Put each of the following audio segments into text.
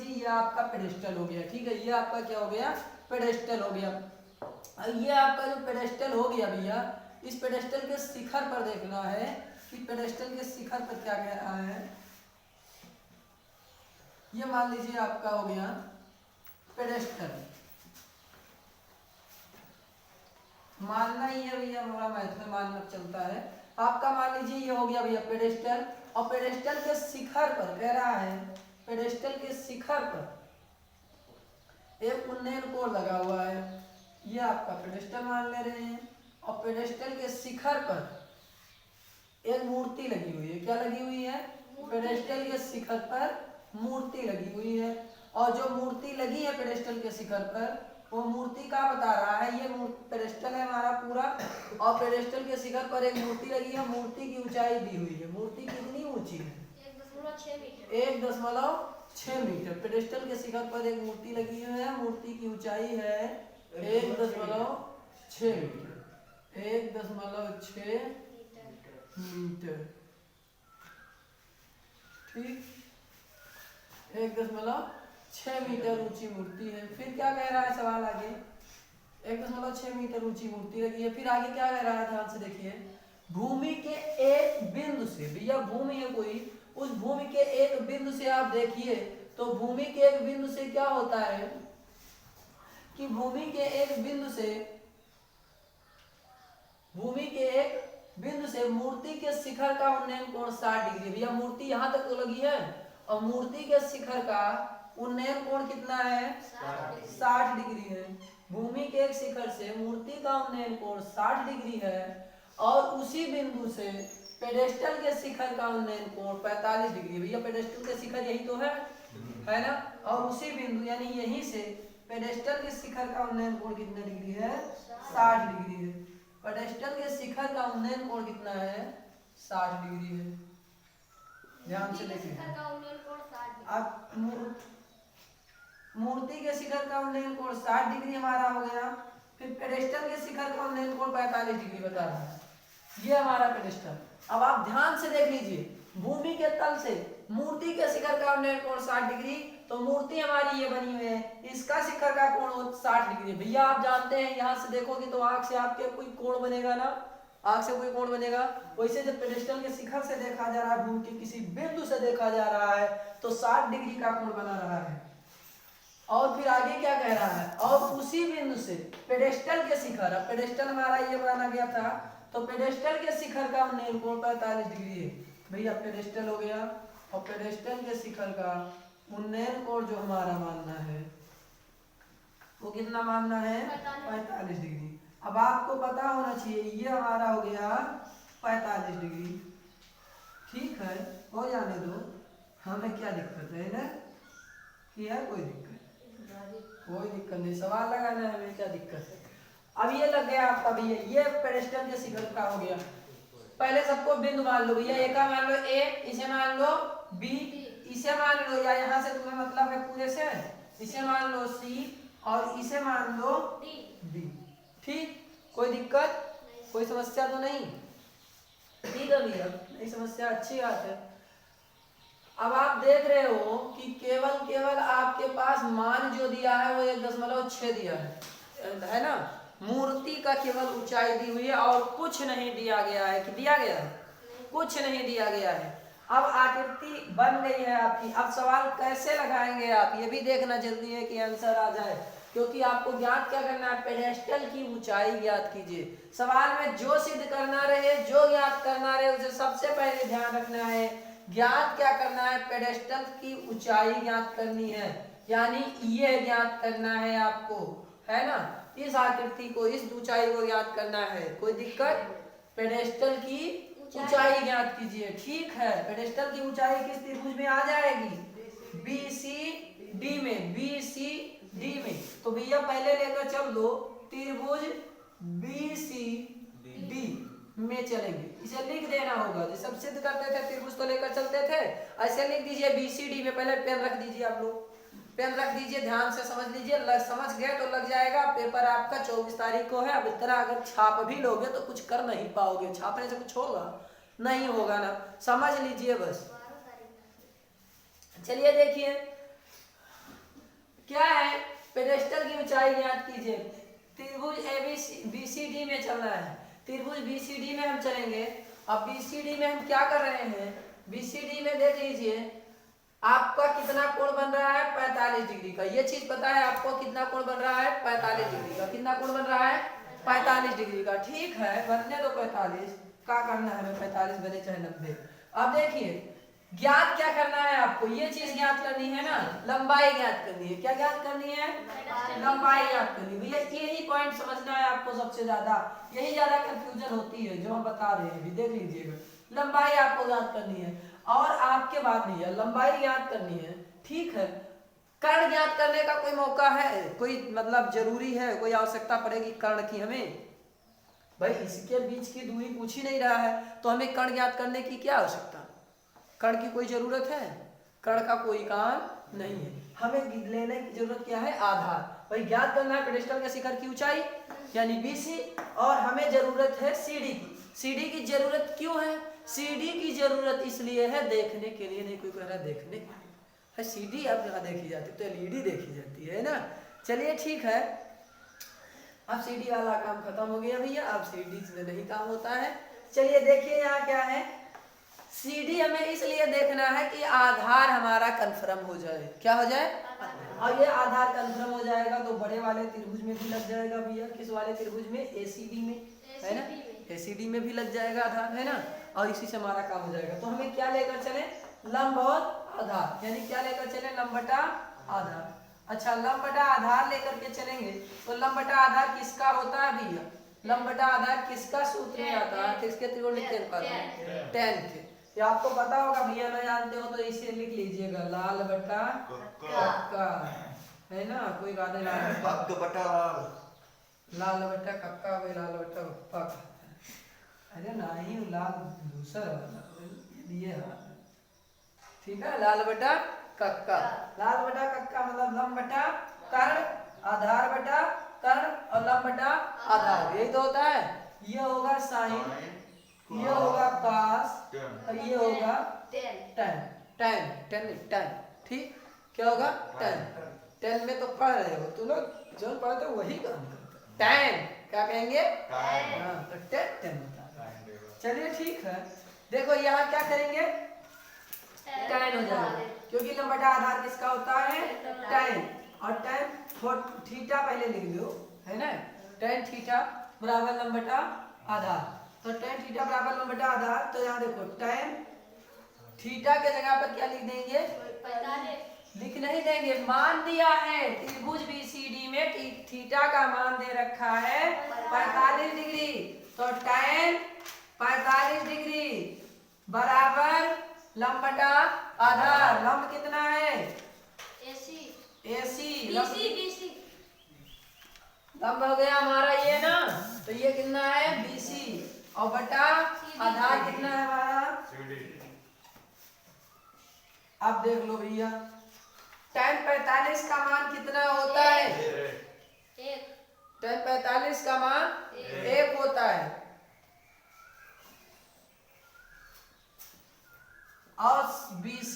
लीजिए ये आपका पेडेस्टल हो गया, ठीक है, ये आपका क्या हो गया, पेडेस्टल हो गया। ये आपका जो पेडेस्टल हो गया भैया, इस पेडेस्टल के शिखर पर देखना है कि पेडेस्टल के शिखर पर क्या कह रहा है। ये मान लीजिए आपका हो गया पेडेस्टल, मानना ही है भैया, हमारा मैथ में मानना चलता है। आपका मान लीजिए ये हो गया भैया पेडेस्टल, और पेडेस्टल के शिखर पर कह रहा है, पेडेस्टल के शिखर पर एक उन्नयन कोण लगा हुआ है, ये आपका पेडेस्टल मान ले रहे हैं। और पेडेस्टल के शिखर पर एक मूर्ति लगी हुई है, क्या लगी हुई है, पेडेस्टल के शिखर पर मूर्ति लगी हुई है। और जो मूर्ति लगी है पेडेस्टल के शिखर पर, वो मूर्ति का बता रहा है, ये पेडेस्टल है हमारा पूरा, और पेडेस्टल के शिखर पर एक मूर्ति लगी है, मूर्ति की ऊंचाई दी हुई है, मूर्ति कितनी ऊंची है, 1.6 मीटर। पेडेस्टल के शिखर पर एक मूर्ति लगी हुई है, मूर्ति की ऊंचाई है 1.6 मीटर, 1.6 मीटर, ठीक, 1.6 मीटर ऊंची मूर्ति है। फिर क्या कह रहा है सवाल आगे, 1.6 मीटर ऊंची मूर्ति लगी है। फिर आगे क्या कह रहा है, ध्यान से देखिए, भूमि के एक बिंदु से, भैया भूमि है कोई, उस भूमि के एक बिंदु से आप देखिए, तो भूमि के एक बिंदु से क्या होता है कि भूमि के एक बिंदु से, भूमि के एक बिंदु से मूर्ति के शिखर का उन्नयन कोण 60 डिग्री। भैया मूर्ति यहां तक तो लगी है, और मूर्ति के शिखर का उन्नयन कोण कितना है, 60 डिग्री है। भूमि के एक शिखर से मूर्ति का उन्नयन कोण 60 डिग्री है, और उसी बिंदु से पेडेस्टल के शिखर का उन्नयन कोण 45 डिग्री। भैया पेडेस्टल के शिखर यही तो है ना, और उसी बिंदु यानी यहीं से पेडेस्टल के शिखर का उन्नयन कोण कितना डिग्री है, 60 डिग्री है। पेडेस्टल के शिखर का उन्नयन कोण कितना है, 60 डिग्री है। ध्यान से देखिए, अब मूर्ति के शिखर का उन्नयन कोण 60 डिग्री हमारा हो गया। फिर पेडेस्टल के शिखर का उन्नयन कोण 45 डिग्री बता रहा है, ये हमारा पेडेस्टल। अब आप ध्यान से देख लीजिए, भूमि के तल से मूर्ति के शिखर का उन्नयन कोण 60 डिग्री, तो मूर्ति हमारी ये बनी हुई है, इसका शिखर का कोण 60 डिग्री। भैया आप जानते हैं, यहाँ से देखोगे तो आंख से आपके कोई कोण बनेगा ना, आंख से कोई कोण बनेगा। वैसे जब पेडेस्टल के शिखर से देखा जा रहा है, भूमि के किसी बिंदु से देखा जा रहा है, तो 60 डिग्री का कोण बना रहा है। और फिर आगे क्या कह रहा है, और उसी बिंदु से पेडेस्टल के शिखर, अब पेडेस्टल हमारा ये बनाना गया था, तो पेडेस्टल के शिखर का उन्नयन कोण 45 डिग्री है। भैया पेडेस्टल हो गया, और पेडेस्टल के शिखर का उन्नयन कोण जो हमारा मानना है, वो कितना मानना है, 45 डिग्री। अब आपको पता होना चाहिए, ये हमारा हो गया 45 डिग्री, ठीक है, हो जाने दो, हमें क्या दिक्कत है ना, कि है कोई दिक्कत, कोई दिक्कत नहीं, सवाल लगाना है, हमें क्या दिक्कत है। अब ये लग गया आपका भैया, ये पेडेस्टल के शिखर का हो गया। पहले सबको बिंदु मान लो भैया, ए का मान लो ए, इसे मान लो बी, इसे मान लो, या यहाँ से तुम्हें मतलब है पूरे से, इसे मान लो सी, और इसे मान लो डी, ठीक, कोई दिक्कत, कोई समस्या तो नहीं, ठीक है भैया, नहीं समस्या, अच्छी बात है। अब आप देख रहे हो कि केवल आपके पास मान जो दिया है वो 1.6 दिया है ना, मूर्ति का केवल ऊंचाई दी हुई है, और कुछ नहीं दिया गया है, कि दिया गया है, कुछ नहीं दिया गया है। अब आकृति बन गई है आपकी, अब सवाल कैसे लगाएंगे आप, ये भी देखना जल्दी है कि आंसर आ जाए, क्योंकि आपको ज्ञात क्या करना है, पेडेस्टल की ऊंचाई ज्ञात कीजिए। सवाल में जो सिद्ध करना रहे, जो ज्ञात करना रहे, उसे सबसे पहले ध्यान रखना है, ज्ञात क्या करना है, पेडेस्टल की ऊंचाई ज्ञात करनी है, यानी ये ज्ञात करना है आपको, है ना, इस आकृति को, इस ऊंचाई को ज्ञात करना है। कोई दिक्कत, पेडेस्टल की ऊंचाई ज्ञात कीजिए, ठीक है। पेडेस्टल की ऊंचाई किस त्रिभुज में आ जाएगी, बी सी डी में, बी सी डी में। तो भैया पहले लेकर चल दो, त्रिभुज बी सी डी में चलेंगे, इसे लिख देना होगा, जैसे सब सिद्ध करते थे त्रिभुज तो लेकर चलते थे, ऐसे लिख दीजिए बी सी डी में। पहले पेन रख दीजिए, आप लोग पेन रख दीजिए, ध्यान से समझ लीजिए, समझ गए तो लग जाएगा। पेपर आपका 24 तारीख को है। अब इतना अगर छाप भी लोगे तो कुछ कर नहीं पाओगे, छापने से कुछ होगा नहीं, होगा ना, समझ लीजिए बस। चलिए देखिए, पेडेस्टल की ऊंचाई ज्ञात कीजिए। त्रिभुज BCD में चलना है, त्रिभुज BCD में हम चलेंगे। अब BCD में हम क्या कर रहे हैं, BCD में देख लीजिए आपका कितना कोण बन रहा है 45 डिग्री का। ये चीज पता है आपको कितना कोण बन रहा है 45 डिग्री का। कितना कोण बन रहा है 45 डिग्री का। ठीक है, बनने दो 45, क्या करना है हमें 45 बने चाहे 90। अब देखिए ज्ञात क्या करना है आपको, ये चीज ज्ञात करनी है ना, लंबाई ज्ञात करनी है। क्या ज्ञात करनी है, लंबाई ज्ञात करनी है। भैया यही पॉइंट समझना है आपको सबसे ज्यादा, यही ज्यादा कंफ्यूजन होती है जो हम बता रहे हैं। देख लीजिएगा, लंबाई आपको ज्ञात करनी है और आपके बाद भैया लंबाई ज्ञात करनी है। ठीक है, कर्ण ज्ञात करने का कोई मौका है, कोई मतलब जरूरी है, कोई आवश्यकता पड़ेगी कर्ण की हमें? भाई इसके बीच की दूरी पूछ ही नहीं रहा है, तो हमें कर्ण ज्ञात करने की क्या आवश्यकता? कर्ण की कोई जरूरत है? कर्ण का कोई काम नहीं है। हमें लेने की जरूरत क्या है, आधार। भाई ज्ञात करना है पेडेस्टल के शिखर की ऊंचाई यानी BC, और हमें जरूरत है CD की। CD की जरूरत क्यों है? CD की जरूरत इसलिए है देखने के लिए, नहीं कोई कह रहा देखने है CD अब जहाँ देखी जाती तो LED देखी जाती है ना। चलिए ठीक है, अब CD वाला काम खत्म हो गया भैया, अब CD में नहीं काम होता है। चलिए देखिए यहाँ क्या है, CD हमें इसलिए देखना है कि आधार हमारा कंफर्म हो जाए। क्या हो जाए? और ये आधार कंफर्म हो जाएगा तो बड़े वाले त्रिभुज में भी लग जाएगा भैया। किस वाले त्रिभुज में? ACD में, है ना, ACD में भी लग जाएगा आधार, है ना, और इसी से हमारा काम हो जाएगा। तो हमें क्या लेकर चले, लंब और आधार, यानी क्या लेकर चले, लंब बटा आधार। अच्छा, लंब बटा आधार लेकर के चलेंगे तो लंब बटा आधार किसका होता है भैया? लंब बटा आधार किसका सूत्र में आता है? किसके त्रिकोणमितीय अनुपात? tan के। ये आपको पता होगा भैया, ना जानते हो तो इसे लिख लीजिएगा, लाल बटा कक्का, है ना, कोई गाने लाल बटा लाल बटा कक्का, कोई लाल बटा पक्का। अरे नहीं, लाल दूसरा वाला ये है, ठीक है, लाल बटा कक्का। लाल बटा कक्का मतलब लंब बटा कर्ण, आधार बटा कर्ण और लंब बटा आधार, यही तो होता है। ये होगा साइन, ये होगा कास और ये होगा tan। tan tan tan, ठीक, क्या होगा tan। tan में तो पढ़ रहे हो तुम लोग, जो पढ़ते हो वही काम करते हैं। tan क्या कहेंगे? हाँ, तो tan होता है। चलिए ठीक है, देखो यहाँ क्या करेंगे, tan हो जाएगा, क्योंकि लंब बटा आधार किसका होता है? tan, और tan थीटा पहले लिख लो, है ना, tan थीटा बराबर लंब बटा आधार। तो tan थीटा बराबर लंब बटा आधार, तो यहाँ देखो tan थीटा के जगह पर क्या लिख देंगे, लिख नहीं देंगे, मान दिया है त्रिभुज BCD में थीटा का मान दे रखा है 45 डिग्री। तो tan 45 डिग्री बराबर लंब बटा आधार। लंब कितना है? AC लंब हो गया हमारा ये ना, तो ये कितना है BC, और बटा आधार कितना है हमारा CD। अब देख लो भैया, tan 45 का मान कितना होता है? tan 45 का मान 1 होता है, और BC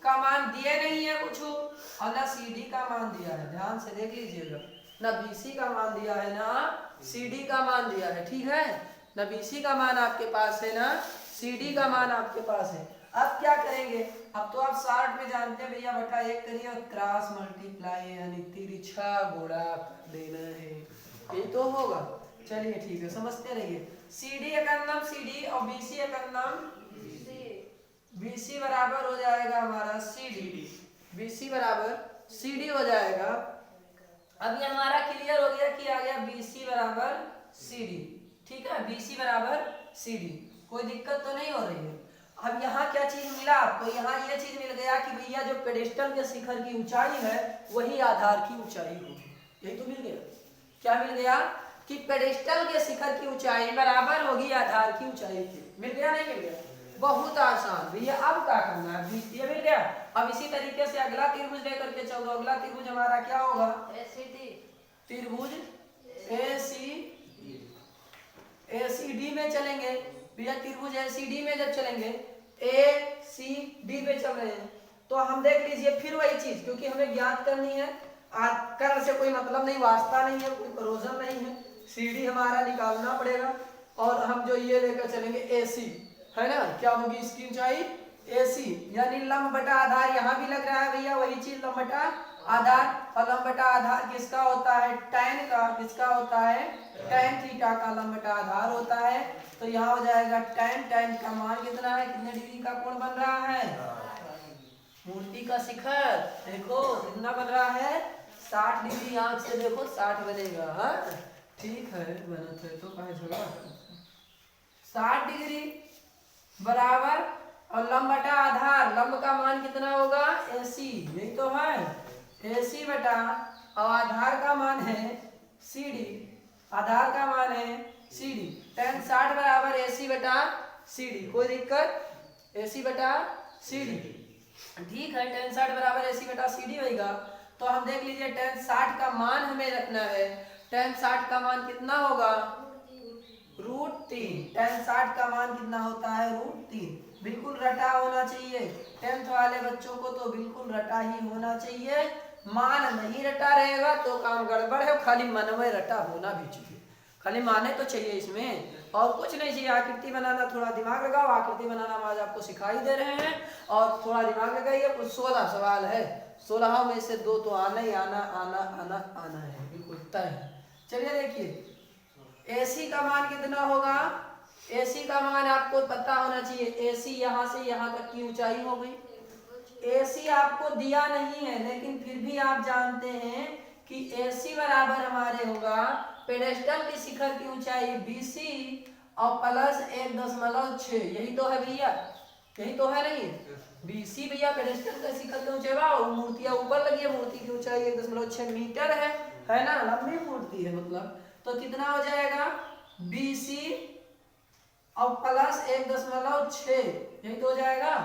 का मान दिए नहीं है कुछ, और ना CD का मान दिया है। ध्यान से देख लीजिएगा, ना BC का मान दिया है ना CD का मान दिया है, ठीक है, ना BC का मान आपके पास है ना CD का मान आपके पास है। अब क्या करेंगे, अब तो आप शॉर्ट में जानते हैं भैया, बटा 1 करिए और क्रॉस मल्टीप्लाई यानी तिरछा गुणा कर देना है, ये तो होगा। चलिए ठीक है, समझते रहिए। CD का नाम CD और BC का नाम BC बराबर हो जाएगा हमारा CD, BC बराबर CD हो जाएगा। अब ये हमारा क्लियर हो गया कि आ गया BC बराबर CD, ठीक है, BC बराबर CD, कोई दिक्कत तो नहीं हो रही है। अब यहाँ क्या चीज मिला आपको, यहाँ ये चीज मिल गया कि भैया जो पेडेस्टल के शिखर की ऊंचाई है वही आधार की ऊंचाई होगी, यही तो मिल गया। क्या मिल गया कि पेडेस्टल के शिखर की ऊंचाई बराबर होगी आधार की ऊंचाई की। मिल गया, नहीं मिल गया? बहुत आसान भैया। अब क्या करना है, ये मिल गया। अब इसी तरीके से अगला त्रिभुज लेकर के चलो। अगला त्रिभुज हमारा क्या होगा? त्रिभुज ACD में चलेंगे भैया। त्रिभुज ACD में जब चलेंगे, ACD पे चल रहे हैं, तो हम देख लीजिए फिर वही चीज, क्योंकि हमें ज्ञात करनी है कर से कोई मतलब नहीं, वास्ता नहीं है, कोई परोजन नहीं है, सीडी हमारा निकालना पड़ेगा। और हम जो ये लेकर चलेंगे AC, है ना, क्या होगी इसकी ऊंचाई AC, यानी लंब बटा आधार यहाँ भी लग रहा है भैया, वही चीज लंब बटा आधार। और लंब बटा आधार किसका होता है, tan का, किसका होता है, tan थीटा का लंब बटा आधार होता है। तो यहाँ हो जाएगा tan का मान कितना है, कितने डिग्री का कोण बन रहा है, मूर्ति का शिखर देखो कितना बन रहा है, 60 डिग्री। आंख से देखो 60 बनेगा। हाँ ठीक है, बनत है तो कहे झगड़ा, 60 डिग्री बराबर। और लंब बटा आधार, लंब का मान कितना होगा AC, यही तो है, AC बटा, और आधार का मान है CD, आधार का मान है CD। tan 60 बराबर AC बटा CD, कोई दिक्कत, AC बटा CD, ठीक है। tan 60 बराबर AC बटा CD होगा। तो हम देख लीजिए tan 60 का मान हमें रखना है, tan 60 का मान कितना होगा, √3। tan 60 का मान कितना होता है, √3। बिल्कुल रटा होना चाहिए, 10th वाले बच्चों को तो बिल्कुल रटा ही होना चाहिए। मान नहीं रटा रहेगा तो काम गड़बड़ है, खाली मन में रटा होना भी चाहिए, खाली माने तो चाहिए इसमें, और कुछ नहीं चाहिए। आकृति बनाना थोड़ा दिमाग लगाओ, आकृति बनाना हम आज आपको सिखाई दे रहे हैं, और थोड़ा दिमाग लगाइए। कुछ 16 सवाल है, 16 में से 2 तो आना ही आना आना आना आना है, बिल्कुल तय है। चलिए देखिए AC का मान कितना होगा, AC का मान आपको पता होना चाहिए, AC यहाँ से यहाँ तक की ऊंचाई हो गई। AC आपको दिया नहीं है, लेकिन फिर भी आप जानते हैं कि AC बराबर हमारे होगा पेडेस्टल की शिखर की ऊंचाई BC और प्लस 1.6, यही तो है भैया, यही तो है नहीं, BC भैया पेडेस्टल का शिखर की ऊंचाई, और मूर्तियां ऊपर लगी है, मूर्ति की ऊंचाई 1.6 मीटर है ना, लंबी मूर्ति है मतलब। तो कितना हो जाएगा BC और प्लस 1.6, यही तो हो जाएगा,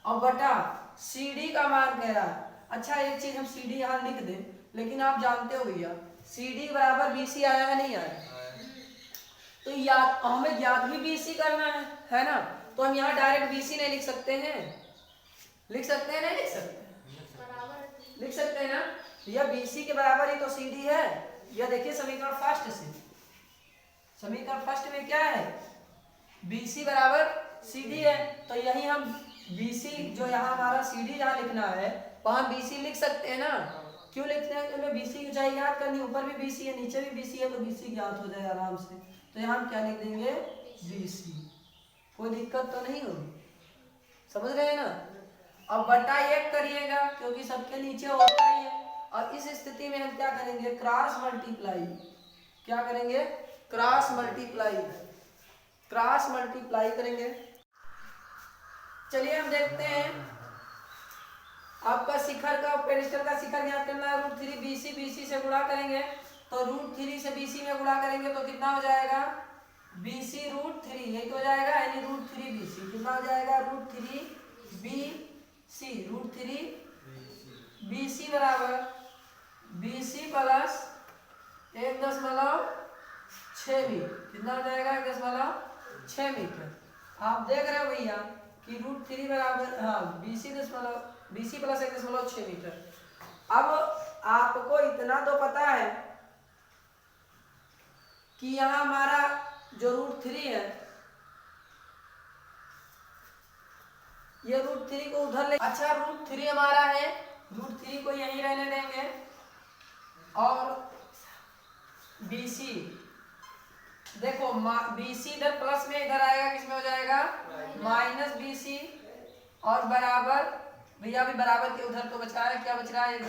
और बटा CD का मान कह रहा है। अच्छा एक चीज हम CD यहाँ लिख दें, लेकिन आप जानते हो भैया CD बराबर BC आया है नहीं आया, तो याद हमें ज्ञात भी BC करना है ना, तो हम यहाँ डायरेक्ट BC नहीं लिख सकते हैं, लिख सकते हैं नहीं लिख सकते, लिख सकते हैं ना, यह BC के बराबर ही तो CD है। यह देखिए समीकरण फर्स्ट से, समीकरण फर्स्ट में क्या है, BC बराबर CD है, तो यही हम BC जो यहाँ हमारा CD जहाँ लिखना है वहां BC लिख सकते हैं ना। क्यों लिखते हैं, तो BC की ऊंचाई याद करनी, ऊपर भी BC है नीचे भी BC है, तो BC ज्ञात हो जाए आराम से। तो यहाँ हम क्या लिख देंगे BC, कोई दिक्कत तो नहीं होगी, समझ रहे हैं ना। अब बटा 1 करिएगा क्योंकि सबके नीचे होता ही है, और इस स्थिति में हम क्या करेंगे, क्रॉस मल्टीप्लाई, क्या करेंगे, क्रॉस मल्टीप्लाई, क्रॉस मल्टीप्लाई करेंगे। चलिए हम देखते हैं, आपका शिखर का पेडिस्टल का शिखर ज्ञात करना है, √3 BC, BC से गुणा करेंगे तो √3 से BC में गुणा करेंगे तो कितना हो जाएगा, BC √3, यही तो हो जाएगा, यानी √3 BC कितना हो जाएगा, √3 BC, √3 BC बराबर BC प्लस 1.6 मीटर, कितना हो जाएगा 1.6 मीटर। आप देख रहे हो भैया कि √3 बराबर, हाँ BC प्लस 1.6 मीटर। अब आपको इतना तो पता है कि यहाँ हमारा जो √3 है, ये √3 को उधर ले, अच्छा √3 हमारा है, √3 को यहीं रहने देंगे, और BC देखो BC इधर प्लस में इधर आएगा, किसमें हो जाएगा माइनस BC, और बराबर भैया अभी बराबर के उधर तो बचा है, क्या बच रहा है,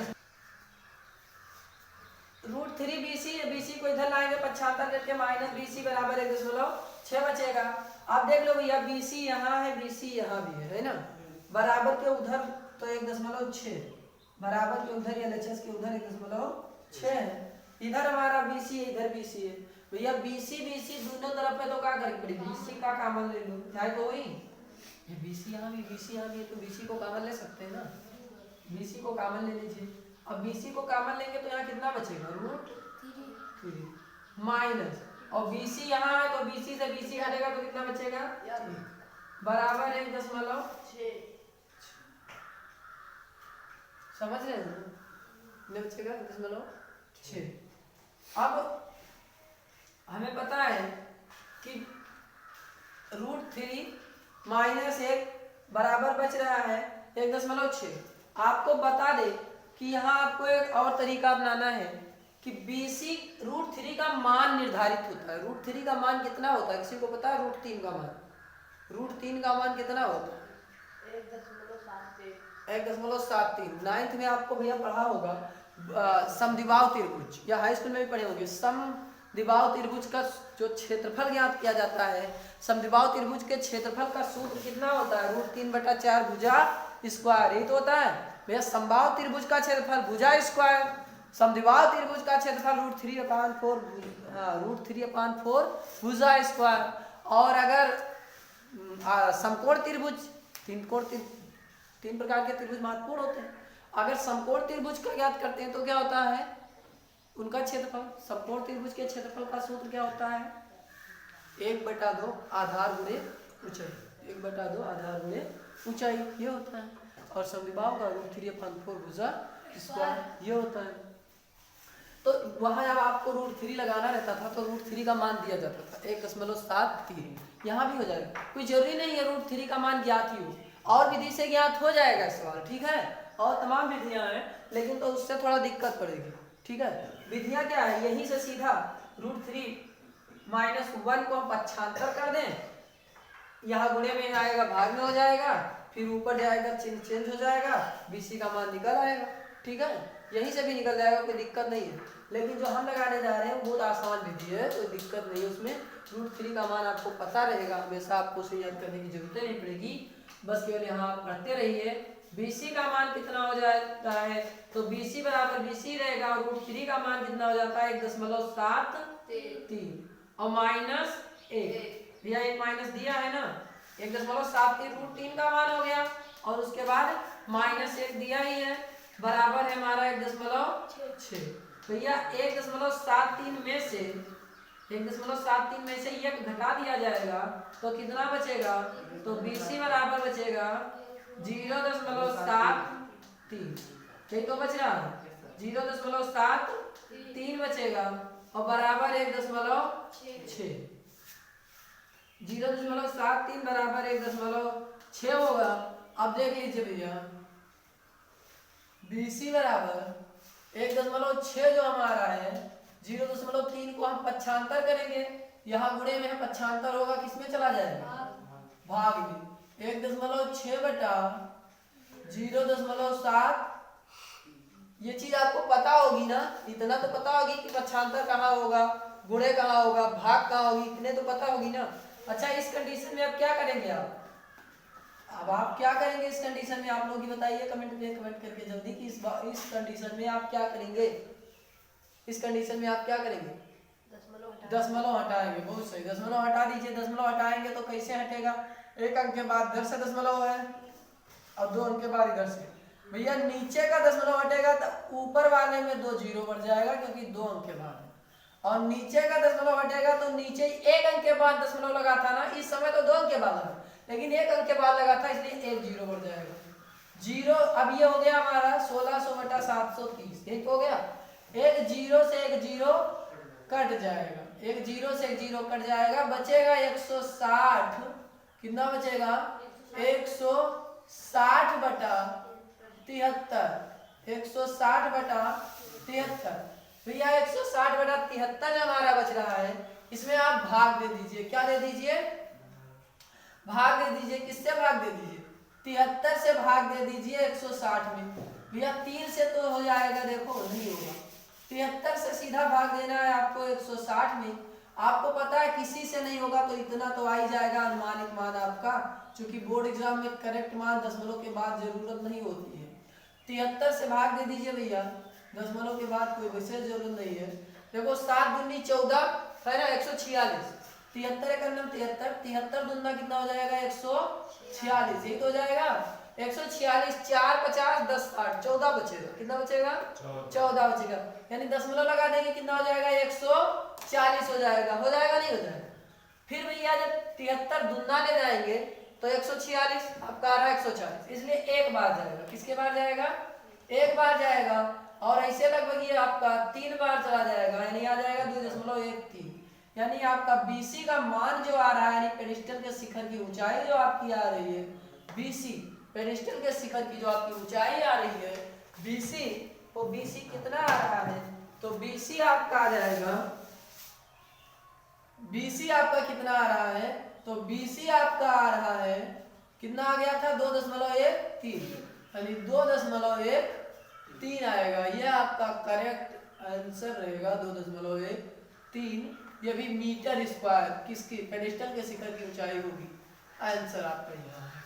√3 BC को इधर लाएंगे 75 करके, माइनस BC बराबर 1.6 बचेगा। अब देख लो भैया BC यहाँ है, BC यहाँ भी है ना, बराबर के उधर तो 1.6, बराबर के उधर LHS के उधर 1.6 है, इधर हमारा BC है, इधर BC है भैया, BC दोनों तरफ पे तो क्या करेंगे पड़ी, BC का कॉमन ले लो, चाहे तो वही ये BC यहाँ भी है, तो BC को कॉमन ले सकते हैं ना, BC को कॉमन ले लीजिए। अब BC को कॉमन लेंगे तो यहाँ कितना बचेगा, √3 माइनस, और BC यहाँ है तो BC से BC हटेगा तो कितना बचेगा, बराबर 1.6, समझ रहे हैं, कितने बचेगा 1.6। अब हमें पता है कि √3 माइनस 1 बराबर बच रहा है 1.6। आपको बता दे कि यहाँ आपको एक और तरीका अपनाना है कि BC √3 का मान निर्धारित होता है। √3 का मान कितना होता है, किसी को पता है? √3 का मान, √3 का मान कितना होता है? 1.73। नाइन्थ में आपको भैया पढ़ा होगा समद्विबाहु त्रिभुज, या हाई स्कूल में भी पढ़े होंगे। समद्विबाहु त्रिभुज का जो क्षेत्रफल ज्ञात किया जाता है, समद्विबाहु त्रिभुज के क्षेत्रफल का सूत्र कितना होता है? √3/4 भुजा स्क्वायर, यही तो होता है भैया। समबाहु त्रिभुज का क्षेत्रफल भुजा स्क्वायर, समद्विबाहु त्रिभुज का क्षेत्रफल √3/4 भुजा स्क्वायर। और अगर समकोण त्रिभुज, तीन प्रकार के त्रिभुज महत्वपूर्ण होते हैं। अगर समकोण त्रिभुज का ज्ञात करते हैं तो क्या होता है उनका क्षेत्रफल? समकोण त्रिभुज के क्षेत्रफल का सूत्र क्या होता है? 1/2 आधार गुणे ऊंचाई, 1/2 आधार गुणे ऊंचाई, ये होता है। और समद्विबाहु का √3/4 भुजा स्क्वायर, ये होता है। तो वहां जब आपको √3 लगाना रहता था तो √3 का मान दिया जाता था 1.73। यहाँ भी हो जाएगा, कोई जरूरी नहीं है √3 का मान ज्ञात ही हो, और विधि से ज्ञात हो जाएगा सवाल, ठीक है। और तमाम विधियां हैं, लेकिन तो उससे थोड़ा दिक्कत पड़ेगी, ठीक है। विधियां क्या है, यहीं से सीधा √3 - 1 को हम पक्षांतर कर दें, यहाँ गुणे में आएगा, भाग में हो जाएगा, फिर ऊपर जाएगा, चिन्ह चेंज हो जाएगा, BC का मान निकल आएगा, ठीक है। यहीं से भी निकल जाएगा, कोई दिक्कत नहीं है। लेकिन जो हम लगाने जा रहे हैं वो बहुत आसान विधि है, कोई दिक्कत नहीं है उसमें। √3 का मान आपको पता रहेगा, हमेशा आपको उसे याद करने की जरूरत नहीं पड़ेगी, बस केवल यहाँ आप पढ़ते रहिए। BC का मान कितना हो जाता है, तो BC बराबर BC रहेगा, और √3 का मान कितना हो जाता है 1.73 और -1, भैया एक माइनस दिया है ना, 1.73 √3 का मान हो गया, और उसके बाद -1 दिया ही है, बराबर है हमारा 1.6। भैया 1.73 में से 1.73 में से 1 घटा दिया जाएगा तो कितना बचेगा, तो BC बराबर बचेगा 0.73, यही तो बच रहा है, 0.73 बचेगा, और बराबर 1.6, 0.73 बराबर 1.6 होगा। अब देख लीजिए भैया, BC बराबर 1.6 जो हमारा है, 0.3 को हम पक्षांतर करेंगे, यहाँ गुणे में पक्षांतर होगा, किसमें चला जाएगा, भाग में। 1.6 बटा 0.7, ये चीज आपको पता होगी ना, इतना तो पता होगी कि पक्षांतर कहाँ होगा, गुणे कहाँ होगा, भाग कहाँ होगी, इतने तो पता होगी ना। अच्छा, इस कंडीशन में अब क्या करेंगे अब आप क्या करेंगे इस कंडीशन में, आप लोग ही बताइए कमेंट में, कमेंट करके जल्दी कि इस कंडीशन में आप क्या करेंगे, इस कंडीशन में आप क्या करेंगे, दशमलव हटाएंगे। बहुत सही, दशमलव हटा दीजिए। दशमलव हटाएंगे तो कैसे हटेगा, एक अंक के बाद इधर से दशमलव है और 2 अंक के बाद इधर से। भैया नीचे का दशमलव हटेगा तो ऊपर वाले में 2 जीरो बढ़ जाएगा, क्योंकि 2 अंक के बाद है, और नीचे का दशमलव हटेगा तो नीचे 1 अंक के बाद दशमलव लगा था ना, इस समय तो 2 अंक के बाद लगा, लेकिन 1 अंक के बाद लगा था, इसलिए 1 जीरो बढ़ जाएगा, जीरो। अब ये हो गया हमारा 1600/730, यही तो हो गया। एक जीरो से एक जीरो कट जाएगा, एक जीरो से एक जीरो कट जाएगा, बचेगा 160, कितना बचेगा 160/73, 160/73। भैया 160/73 हमारा बच रहा है, इसमें आप भाग दे दीजिए, क्या दे दीजिए, भाग दे दीजिए। किससे भाग दे दीजिए, 73 से भाग दे दीजिए 160 में। भैया 3 से तो हो जाएगा, देखो नहीं होगा, 73 से सीधा भाग देना है आपको 160 में। आपको पता है किसी से नहीं होगा तो इतना तो आ ही जाएगा अनुमानित मान आपका, क्योंकि बोर्ड एग्जाम में करेक्ट मान दशमलव के बाद जरूरत नहीं होती है। 73 से भाग दे दीजिए भैया, दशमलव के बाद कोई विशेष जरूरत नहीं है। देखो 7 दूनी 14 है ना, 146, 73 का नाम 73, 73 दूना कितना हो जाएगा 146, यही तो हो जाएगा 146, 4 50 10 60, 14 बचेगा, कितना बचेगा 14 बचेगा, यानी दशमलव लगा देंगे, कितना हो जाएगा 140 हो जाएगा, हो जाएगा नहीं हो जाएगा। फिर भैया जब 73 दूना ले जाएंगे तो 146 आपका आ रहा है 140, इसलिए एक बार जाएगा, किसके बार जाएगा, एक बार जाएगा। और ऐसे आपका 3 बार चला जाएगा, यानी आ जाएगा 2.13। यानी आपका BC का मान जो आ रहा है, यानी पेडिस्टल के शिखर की ऊंचाई जो आपकी आ रही है BC, पेडिस्टल के शिखर की जो आपकी ऊंचाई आ रही है BC, वो BC कितना आ रहा है, तो BC आपका आ जाएगा, BC आपका कितना आ रहा है, तो BC आपका आ रहा है, कितना आ गया था 2.13, यानी 2.13 आएगा। यह आपका करेक्ट आंसर रहेगा 2.13। यह भी मीटर स्क्वायर किसकी, पेडिस्टल के शिखर की ऊंचाई होगी। आंसर आपका यह है।